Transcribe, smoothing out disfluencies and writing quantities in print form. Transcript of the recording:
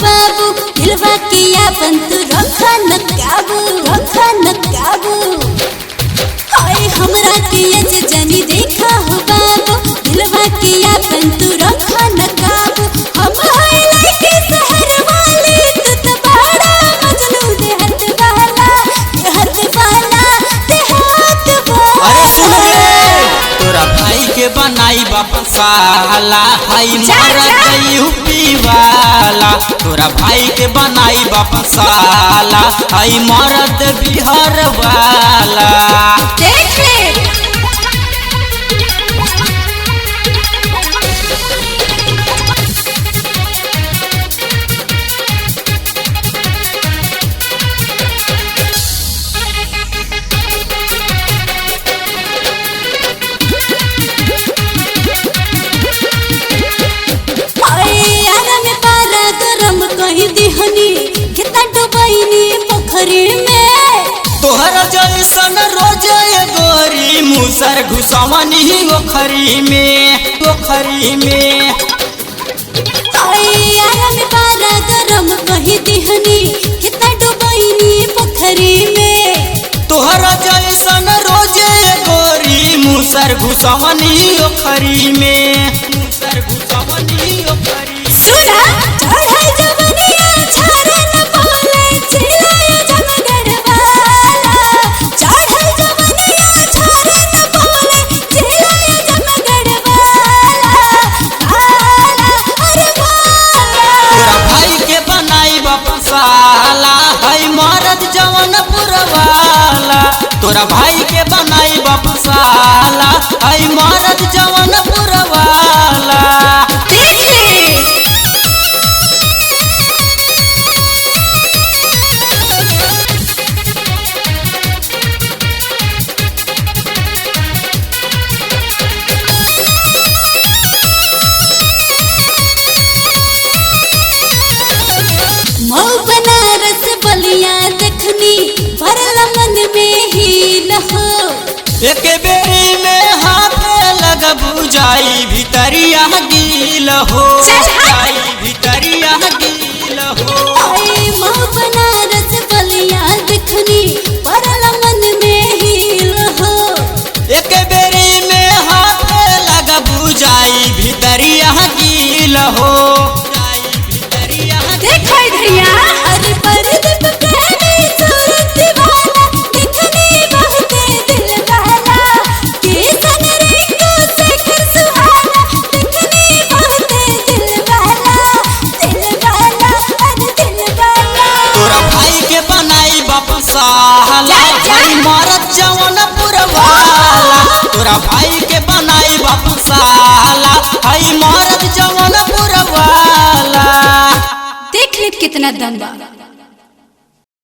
बाबू दिलवा के अपन तू रखा न काबू हाय हमरा के जानी देखा हो बाबू दिलवा के अपन तू रखा न काबू हम हाय लाइके शहर वाले तू तो बड़ा मजनू देहत वाला अरे सुन रे तोरा भाई के बनाई बापन साला हाई मरद यूपी वाला तोरा भाई के बनाई बापन साला हाई मरद बिहार वाला देख ले कहीं दिहनी कितना डुबैनी पोखरी में तोहर जैसन रोज गोरी मुसर घुसवनी ओखरी में गरम कहीं दिहनी कितना डुबैनी पोखरी में तोहर जैसन रोज गोरी मुसर घुसवनी ओखरी में सुना चढ़ाई जवनिया छारे न बोले चिल्लाए जमगढ़ वाला चढ़ाई जवनिया छारे न बोले चिल्लाए जमगढ़ वाला अरे तोरा भाई के बनाई बापन साला हाय मरद जवनपुर वाला तोरा भाई के बनाई बापन साला हाय मरद जवनपुर वाला बनारस बलिया देखनी भरल मन में ही लहो एक बेरी में हाथ लग बुझाई भितरिया गिल हो बनारस बलिया देखनी भरल मन में ही लहो एक बेरी में हाथ लग बुझाई भितरिया गिल हो देखो भैया अरे परदीप प्रेमी सूरत वाला देखनी बहुते दिल वाला केसन रिंकू शेखर सुहाना देखनी बहुते दिल वाला अरे दिल वाला तोरा भाई के बनाई बापन साला हाय मरद जवनपुर वाला तोरा भाई के बनाई बापन साला हाय मरद जवनपुर वाला देख ले कितना दम बा।